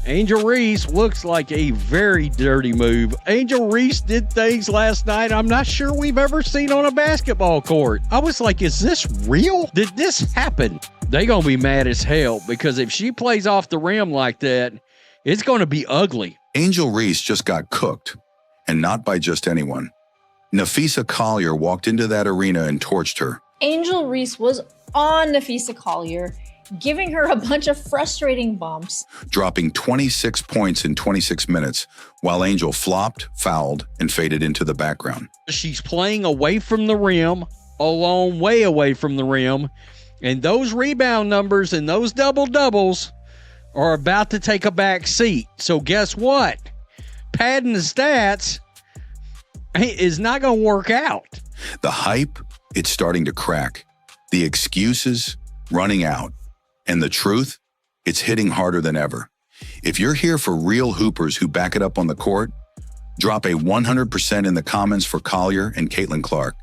Angel Reese looks like a very dirty move. Angel Reese did things last night I'm not sure we've ever seen on a basketball court. I was like, is this real? Did this happen? They gonna be mad as hell because if she plays off the rim like that, it's gonna be ugly. Angel Reese just got cooked, and not by just anyone. Nafisa Collier walked into that arena and torched her. Angel Reese was on Nafisa Collier, giving her a bunch of frustrating bumps. Dropping 26 points in 26 minutes, while Angel flopped, fouled, and faded into the background. She's playing away from the rim, a long way away from the rim, and those rebound numbers and those double-doubles are about to take a back seat. So guess what? Padding the stats is not going to work out. The hype, it's starting to crack. The excuses, running out. And the truth, it's hitting harder than ever. If you're here for real hoopers who back it up on the court, drop a 100% in the comments for Collier and Caitlin Clark.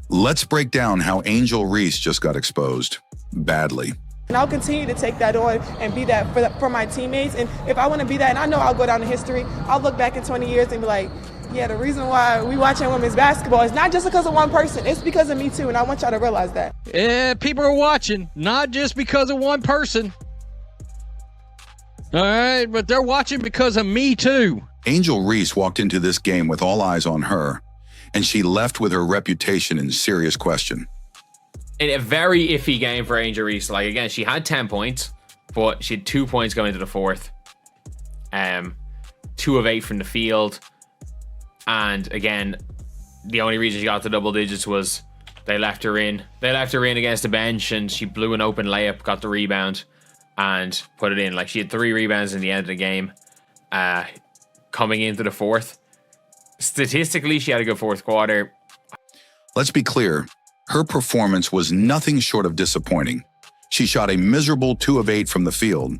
Let's break down how Angel Reese just got exposed. Badly. And I'll continue to take that on and be that for my teammates. And if I want to be that, and I know I'll go down in history, I'll look back in 20 years and be like, yeah, the reason why we watching women's basketball is not just because of one person. It's because of me too, and I want y'all to realize that. Yeah, people are watching, not just because of one person. All right, but they're watching because of me too. Angel Reese walked into this game with all eyes on her, and she left with her reputation in serious question. A very iffy game for Angel Reese. Like, again, she had 10 points, but she had 2 points going into the fourth. 2 of 8 from the field. And again, the only reason she got to double digits was they left her in. They left her in against the bench, and she blew an open layup, got the rebound, and put it in. Like, she had 3 rebounds in the end of the game. Coming into the fourth, statistically, she had a good fourth quarter. Let's be clear. Her performance was nothing short of disappointing. She shot a miserable 2 of 8 from the field.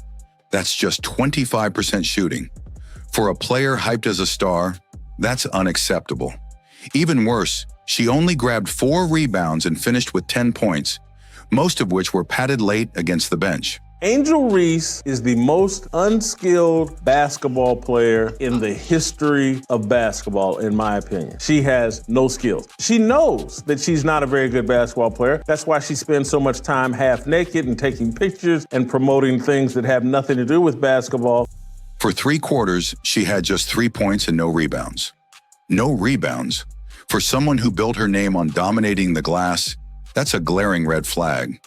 That's just 25% shooting. For a player hyped as a star, that's unacceptable. Even worse, she only grabbed 4 rebounds and finished with 10 points, most of which were padded late against the bench. Angel Reese is the most unskilled basketball player in the history of basketball, in my opinion. She has no skills. She knows that she's not a very good basketball player. That's why she spends so much time half naked and taking pictures and promoting things that have nothing to do with basketball. For 3 quarters, she had just 3 points and no rebounds. No rebounds? For someone who built her name on dominating the glass, that's a glaring red flag.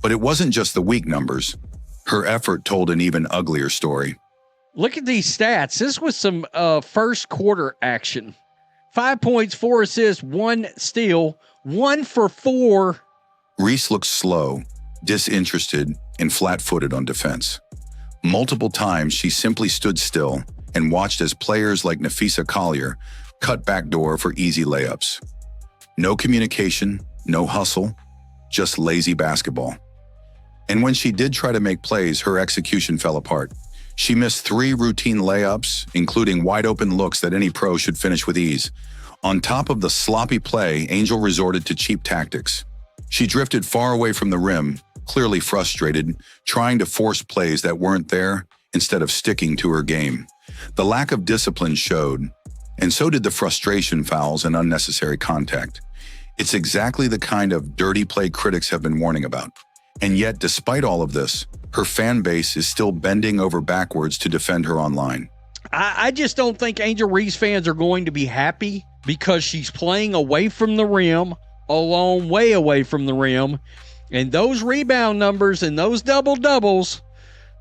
But it wasn't just the weak numbers. Her effort told an even uglier story. Look at these stats. This was some first quarter action. 5 points, 4 assists, 1 steal, 1 for 4. Reese looked slow, disinterested, and flat-footed on defense. Multiple times, she simply stood still and watched as players like Nafisa Collier cut backdoor for easy layups. No communication, no hustle, just lazy basketball. And when she did try to make plays, her execution fell apart. She missed 3 routine layups, including wide-open looks that any pro should finish with ease. On top of the sloppy play, Angel resorted to cheap tactics. She drifted far away from the rim, clearly frustrated, trying to force plays that weren't there instead of sticking to her game. The lack of discipline showed, and so did the frustration fouls and unnecessary contact. It's exactly the kind of dirty play critics have been warning about. And yet, despite all of this, her fan base is still bending over backwards to defend her online. I just don't think Angel Reese fans are going to be happy because she's playing away from the rim, a long way away from the rim, and those rebound numbers and those double-doubles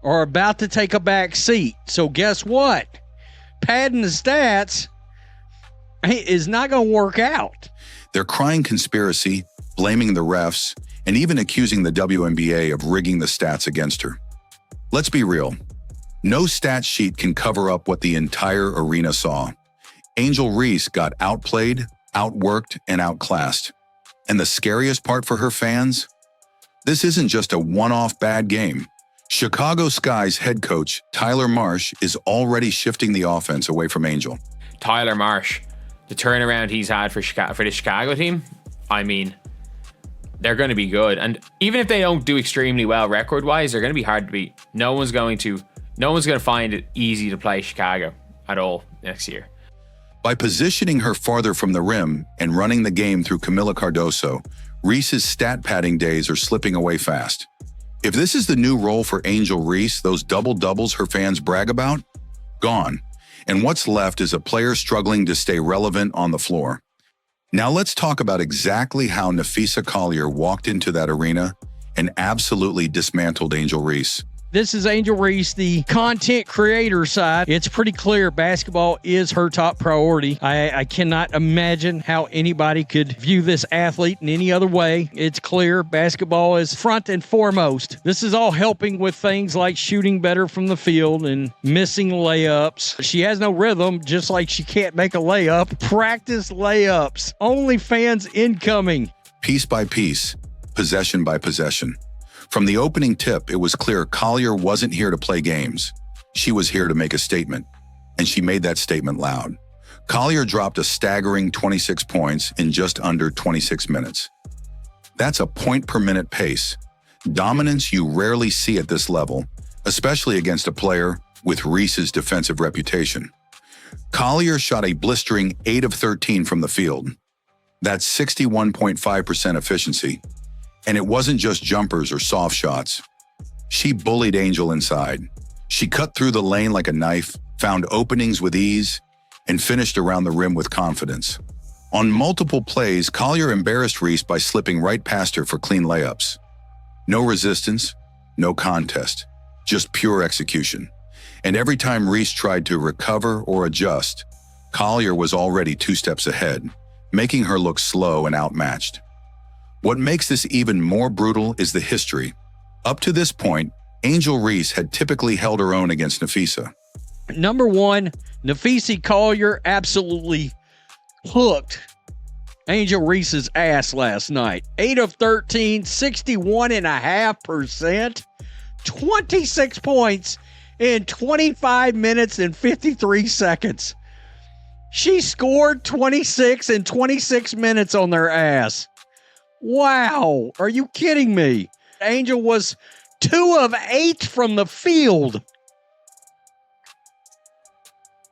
are about to take a back seat. So guess what? Padding the stats is not going to work out. They're crying conspiracy, blaming the refs, and even accusing the WNBA of rigging the stats against her. Let's be real. No stat sheet can cover up what the entire arena saw. Angel Reese got outplayed, outworked, and outclassed. And the scariest part for her fans? This isn't just a one-off bad game. Chicago Sky's head coach, Tyler Marsh, is already shifting the offense away from Angel. Tyler Marsh, the turnaround he's had for the Chicago team, I mean, they're going to be good. And even if they don't do extremely well record-wise, they're going to be hard to beat. No one's going to No one's going to find it easy to play Chicago at all next year. By positioning her farther from the rim and running the game through Camila Cardoso, Reese's stat padding days are slipping away fast. If this is the new role for Angel Reese, those double-doubles her fans brag about, gone. And what's left is a player struggling to stay relevant on the floor. Now let's talk about exactly how Napheesa Collier walked into that arena and absolutely dismantled Angel Reese. This is Angel Reese, the content creator side. It's pretty clear basketball is her top priority. I cannot imagine how anybody could view this athlete in any other way. It's clear basketball is front and foremost. This is all helping with things like shooting better from the field and missing layups. She has no rhythm, just like she can't make a layup. Practice layups. OnlyFans incoming. Piece by piece, possession by possession. From the opening tip, it was clear Collier wasn't here to play games. She was here to make a statement, and she made that statement loud. Collier dropped a staggering 26 points in just under 26 minutes. That's a point-per-minute pace. Dominance you rarely see at this level, especially against a player with Reese's defensive reputation. Collier shot a blistering 8 of 13 from the field. That's 61.5% efficiency. And it wasn't just jumpers or soft shots. She bullied Angel inside. She cut through the lane like a knife, found openings with ease, and finished around the rim with confidence. On multiple plays, Collier embarrassed Reese by slipping right past her for clean layups. No resistance, no contest, just pure execution. And every time Reese tried to recover or adjust, Collier was already 2 steps ahead, making her look slow and outmatched. What makes this even more brutal is the history. Up to this point, Angel Reese had typically held her own against Napheesa. Number one, Napheesa Collier absolutely hooked Angel Reese's ass last night. 8 of 13, 61.5%, 26 points in 25 minutes and 53 seconds. She scored 26 in 26 minutes on their ass. Wow, are you kidding me? Angel was 2 of 8 from the field.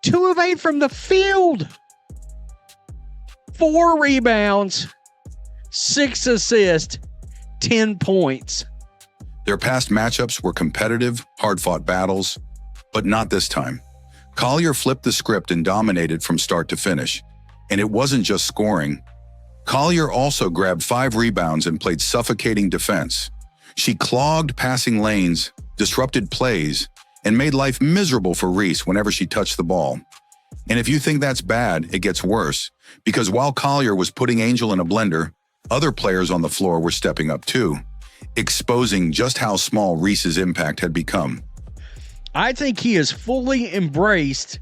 2 of 8 from the field. 4 rebounds, 6 assists, 10 points. Their past matchups were competitive, hard-fought battles, but not this time. Collier flipped the script and dominated from start to finish. And it wasn't just scoring. Collier also grabbed 5 rebounds and played suffocating defense. She clogged passing lanes, disrupted plays, and made life miserable for Reese whenever she touched the ball. And if you think that's bad, it gets worse, because while Collier was putting Angel in a blender, other players on the floor were stepping up too, exposing just how small Reese's impact had become. I think he has fully embraced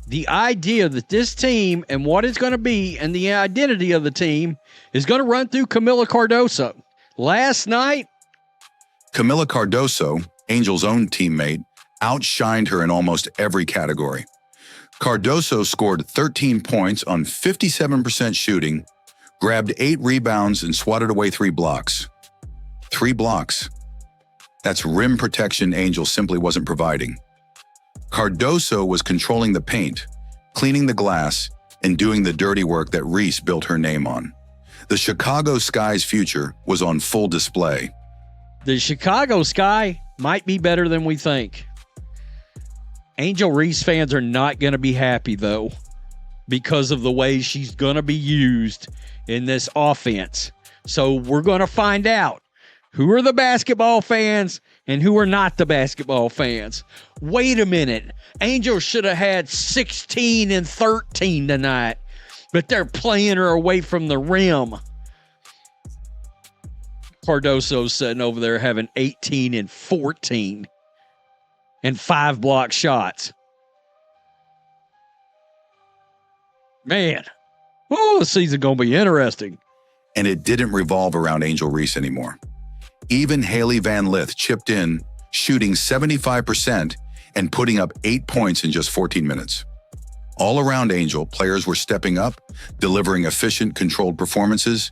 the idea that this team and what it's going to be and the identity of the team is going to run through Camila Cardoso. Last night, Camila Cardoso, Angel's own teammate, outshined her in almost every category. Cardoso scored 13 points on 57% shooting, grabbed 8 rebounds, and swatted away 3 blocks. 3 blocks. That's rim protection Angel simply wasn't providing. Cardoso was controlling the paint, cleaning the glass, and doing the dirty work that Reese built her name on. The Chicago Sky's future was on full display. the Chicago Sky might be better than we think. Angel Reese fans are not going to be happy, though, because of the way she's going to be used in this offense. So we're going to find out who are the basketball fans and who are not the basketball fans. Wait a minute. Angel should have had 16 and 13 tonight, but they're playing her away from the rim. Cardoso's sitting over there having 18 and 14 and 5 block shots. Man, the season going to be interesting. And it didn't revolve around Angel Reese anymore. Even Haley Van Lith chipped in, shooting 75% and putting up 8 points in just 14 minutes. All around Angel, players were stepping up, delivering efficient, controlled performances,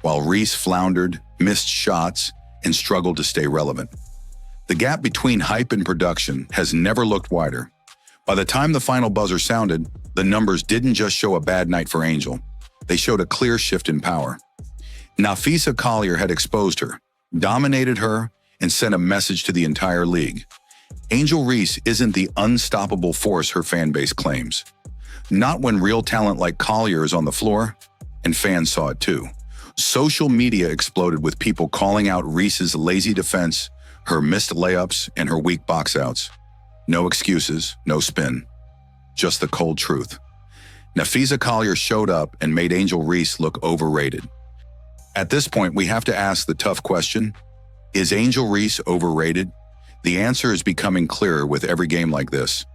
while Reese floundered, missed shots, and struggled to stay relevant. The gap between hype and production has never looked wider. By the time the final buzzer sounded, the numbers didn't just show a bad night for Angel. They showed a clear shift in power. Nafisa Collier had exposed her, dominated her, and sent a message to the entire league. Angel Reese isn't the unstoppable force her fan base claims. Not when real talent like Collier is on the floor, and fans saw it too. Social media exploded with people calling out Reese's lazy defense, her missed layups, and her weak box outs. No excuses, no spin. Just the cold truth. Nafisa Collier showed up and made Angel Reese look overrated. At this point, we have to ask the tough question, is Angel Reese overrated? The answer is becoming clearer with every game like this.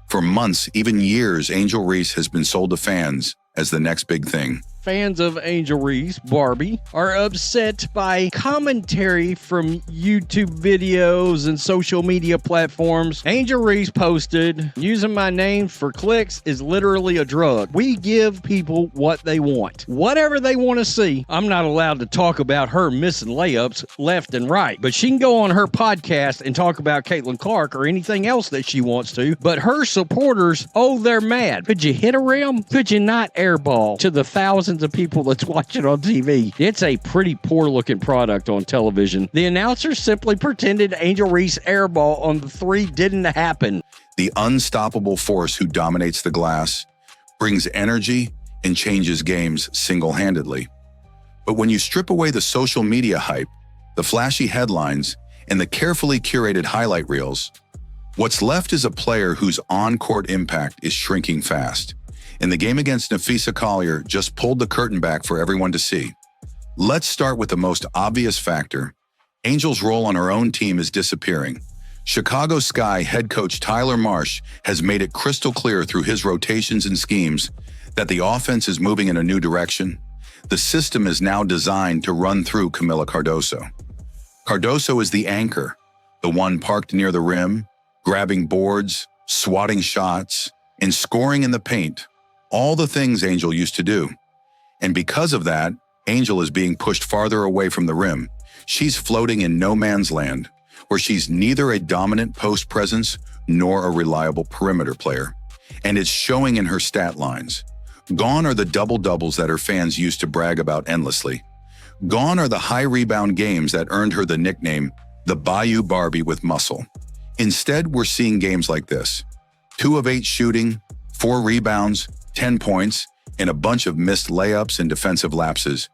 For months, even years, Angel Reese has been sold to fans as the next big thing. Fans of Angel Reese, Barbie, are upset by commentary from YouTube videos and social media platforms. Angel Reese posted, "Using my name for clicks is literally a drug. We give people what they want. Whatever they want to see." I'm not allowed to talk about her missing layups left and right, but she can go on her podcast and talk about Caitlin Clark or anything else that she wants to. But her supporters, oh, they're mad. Could you hit a rim? Could you not airball to the thousands of people that's watching on TV? It's a pretty poor looking product on television. The announcers simply pretended Angel Reese airball on the three didn't happen. The unstoppable force who dominates the glass, brings energy, and changes games single-handedly. But when you strip away the social media hype, the flashy headlines, and the carefully curated highlight reels, what's left is a player whose on-court impact is shrinking fast. And the game against Nafisa Collier just pulled the curtain back for everyone to see. Let's start with the most obvious factor. Angel's role on her own team is disappearing. Chicago Sky head coach Tyler Marsh has made it crystal clear through his rotations and schemes that the offense is moving in a new direction. The system is now designed to run through Camila Cardoso. Cardoso is the anchor, the one parked near the rim, grabbing boards, swatting shots, and scoring in the paint. All the things Angel used to do. And because of that, Angel is being pushed farther away from the rim. She's floating in no man's land, where she's neither a dominant post presence nor a reliable perimeter player. And it's showing in her stat lines. Gone are the double-doubles that her fans used to brag about endlessly. Gone are the high rebound games that earned her the nickname, the Bayou Barbie with muscle. Instead, we're seeing games like this. 2 of 8 shooting, 4 rebounds, 10 points, and a bunch of missed layups and defensive lapses.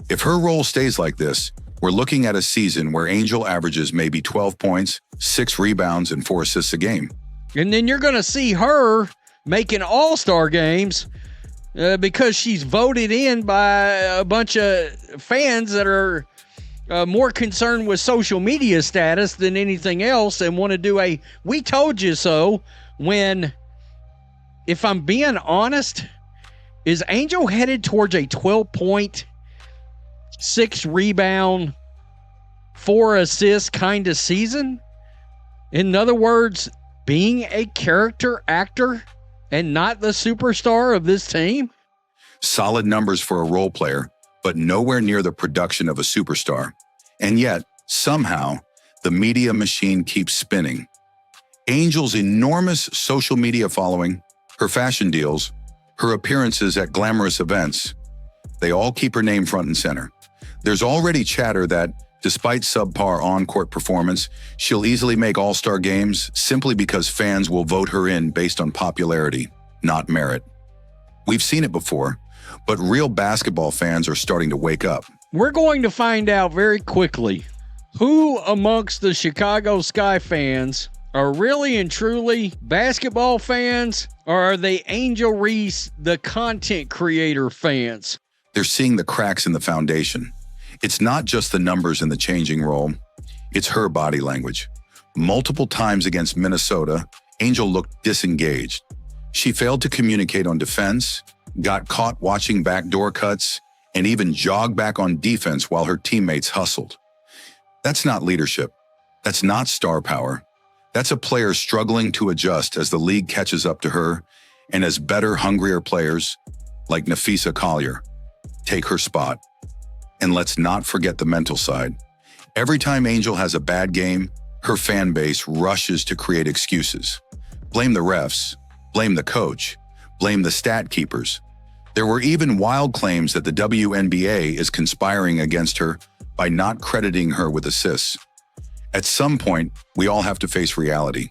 If her role stays like this, we're looking at a season where Angel averages maybe 12 points, 6 rebounds, and 4 assists a game. And then you're going to see her making all-star games because she's voted in by a bunch of fans that are more concerned with social media status than anything else and want to do a "we told you so" when, if I'm being honest, is Angel headed towards a 12-point, 6 rebound, 4 assist kind of season? In other words, being a character actor and not the superstar of this team? Solid numbers for a role player, but nowhere near the production of a superstar. And yet, somehow, the media machine keeps spinning. Angel's enormous social media following, her fashion deals, her appearances at glamorous events, they all keep her name front and center. There's already chatter that, despite subpar on-court performance, she'll easily make all-star games simply because fans will vote her in based on popularity, not merit. We've seen it before, but real basketball fans are starting to wake up. We're going to find out very quickly who amongst the Chicago Sky fans are really and truly basketball fans, or are they Angel Reese, the content creator fans? They're seeing the cracks in the foundation. It's not just the numbers in the changing role, it's her body language. Multiple times against Minnesota, Angel looked disengaged. She failed to communicate on defense, got caught watching backdoor cuts, and even jogged back on defense while her teammates hustled. That's not leadership. That's not star power. That's a player struggling to adjust as the league catches up to her, and as better, hungrier players, like Nafisa Collier, take her spot. And let's not forget the mental side. Every time Angel has a bad game, her fan base rushes to create excuses. Blame the refs, blame the coach, blame the stat keepers. There were even wild claims that the WNBA is conspiring against her by not crediting her with assists. At some point, we all have to face reality.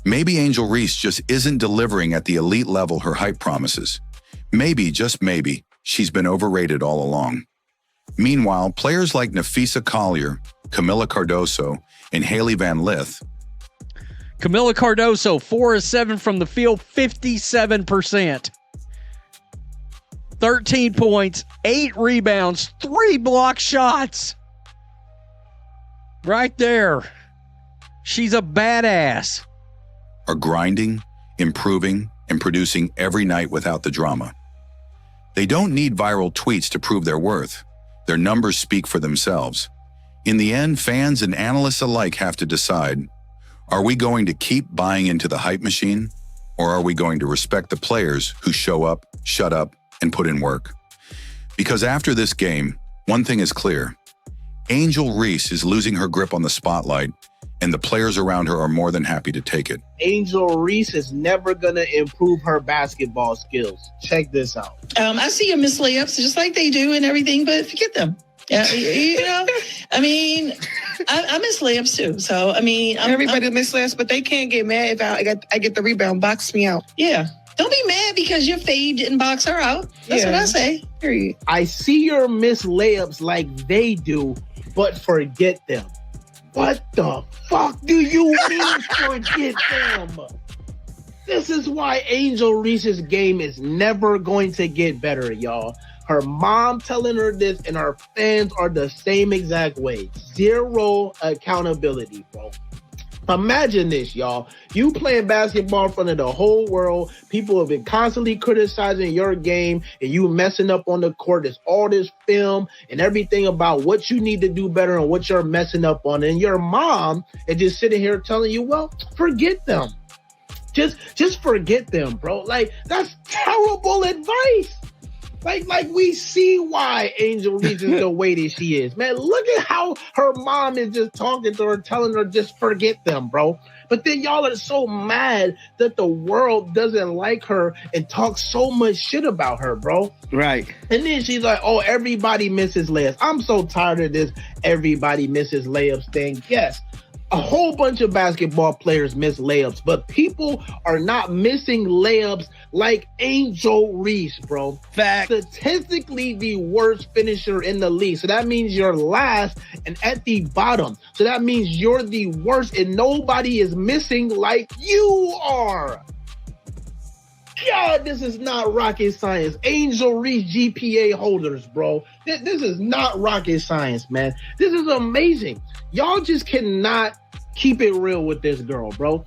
Maybe Angel Reese just isn't delivering at the elite level her hype promises. Maybe, just maybe, she's been overrated all along. Meanwhile, players like Nafisa Collier, Camila Cardoso, and Haley Van Lith. Camila Cardoso, 4 of 7 from the field, 57%. 13 points, 8 rebounds, 3 block shots. Right there. She's a badass. Are grinding, improving, and producing every night without the drama. They don't need viral tweets to prove their worth. Their numbers speak for themselves. In the end, fans and analysts alike have to decide, are we going to keep buying into the hype machine, or are we going to respect the players who show up, shut up, and put in work? Because after this game, one thing is clear. Angel Reese is losing her grip on the spotlight, and the players around her are more than happy to take it. Angel Reese is never going to improve her basketball skills. Check this out. I see you miss layups just like they do and everything, but forget them. You know, I mean, I miss layups too. So, I mean, everybody miss layups, but they can't get mad if I get the rebound, box me out. Yeah. Don't be mad because your fade didn't box her out. That's what I say. Period. I see your miss layups like they do, but forget them. What the fuck do you mean forget them? This is why Angel Reese's game is never going to get better, y'all. Her mom telling her this and her fans are the same exact way. Zero accountability, bro. Imagine this, y'all. You playing basketball in front of the whole world. People have been constantly criticizing your game and you messing up on the court. There's all this film and everything about what you need to do better and what you're messing up on. And your mom is just sitting here telling you, well, forget them. Just forget them, bro. Like, that's terrible advice. Like we see why Angel Reese is the way that she is. Man, look at how her mom is just talking to her, telling her just forget them, bro. But then y'all are so mad that the world doesn't like her and talk so much shit about her, bro. Right. And then she's like, oh, everybody misses layups. I'm so tired of this everybody misses layups thing. Yes. A whole bunch of basketball players miss layups, but people are not missing layups like Angel Reese, bro. Fact. Statistically the worst finisher in the league. So that means you're last and at the bottom. So that means you're the worst and nobody is missing like you are. God, this is not rocket science. Angel Reese GPA holders, bro. This is not rocket science, man. This is amazing. Y'all just cannot keep it real with this girl, bro.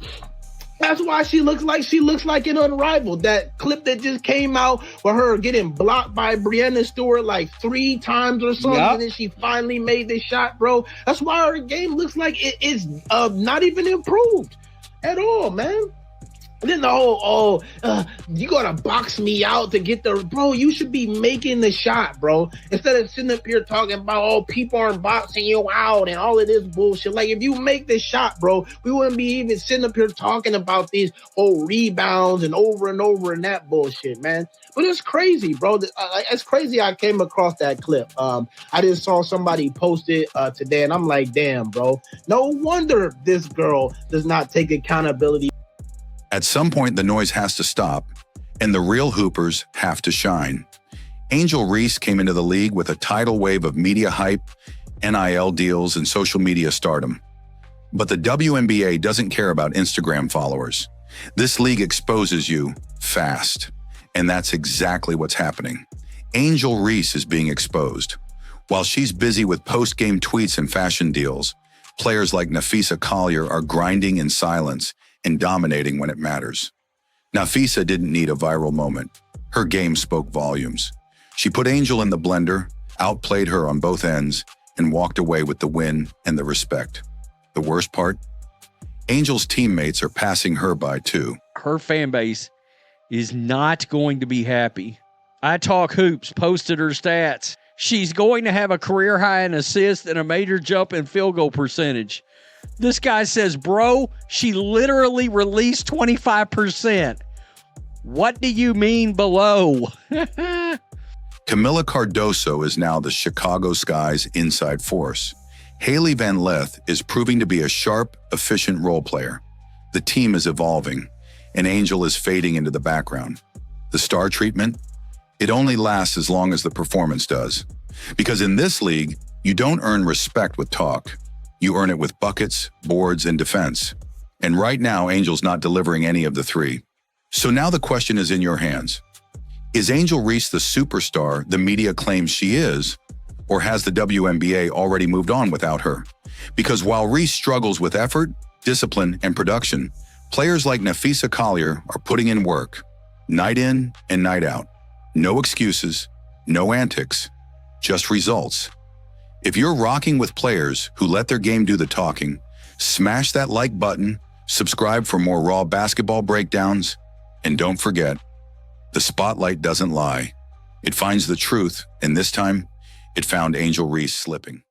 That's why she looks like an unrivaled. That clip that just came out with her getting blocked by Breanna Stewart like 3 times or something, and then she finally made the shot, bro. That's why her game looks like it's not even improved at all, man. And then the whole, you gotta box me out to get the, bro, you should be making the shot, bro. Instead of sitting up here talking about, oh, people aren't boxing you out and all of this bullshit. Like, if you make the shot, bro, we wouldn't be even sitting up here talking about these whole rebounds and over and that bullshit, man. But it's crazy, bro. It's crazy I came across that clip. I just saw somebody post it today, and I'm like, damn, bro. No wonder this girl does not take accountability. At some point, the noise has to stop, and the real hoopers have to shine. Angel Reese came into the league with a tidal wave of media hype, NIL deals, and social media stardom. But the WNBA doesn't care about Instagram followers. This league exposes you fast, and that's exactly what's happening. Angel Reese is being exposed. While she's busy with post-game tweets and fashion deals, players like Nafisa Collier are grinding in silence and dominating when it matters. Nafisa didn't need a viral moment. Her game spoke volumes. She put Angel in the blender, outplayed her on both ends, and walked away with the win and the respect. The worst part? Angel's teammates are passing her by too. Her fan base is not going to be happy. I Talk Hoops posted her stats. She's going to have a career high in assists and a major jump in field goal percentage. This guy says, bro, she literally released 25%. What do you mean below? Camila Cardoso is now the Chicago Sky's inside force. Haley Van Lith is proving to be a sharp, efficient role player. The team is evolving, and Angel is fading into the background. The star treatment? It only lasts as long as the performance does. Because in this league, you don't earn respect with talk. You earn it with buckets, boards, and defense. And right now, Angel's not delivering any of the three. So now the question is in your hands. Is Angel Reese the superstar the media claims she is, or has the WNBA already moved on without her? Because while Reese struggles with effort, discipline, and production, players like Nafisa Collier are putting in work, night in and night out. No excuses, no antics, just results. If you're rocking with players who let their game do the talking, smash that like button, subscribe for more raw basketball breakdowns, and don't forget, the spotlight doesn't lie. It finds the truth, and this time, it found Angel Reese slipping.